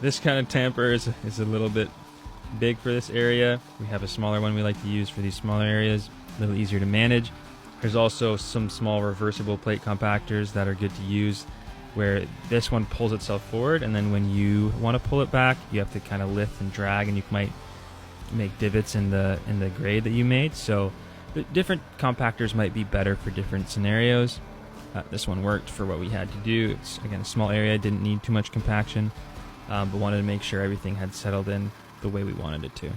This kind of tamper is a little bit big for this area. We have a smaller one we like to use for these smaller areas, a little easier to manage. There's also some small reversible plate compactors that are good to use, where this one pulls itself forward, and then when you want to pull it back, you have to kind of lift and drag, and you might make divots in the grade that you made. So the different compactors might be better for different scenarios. This one worked for what we had to do. It's, again, a small area, didn't need too much compaction, but wanted to make sure everything had settled in the way we wanted it to.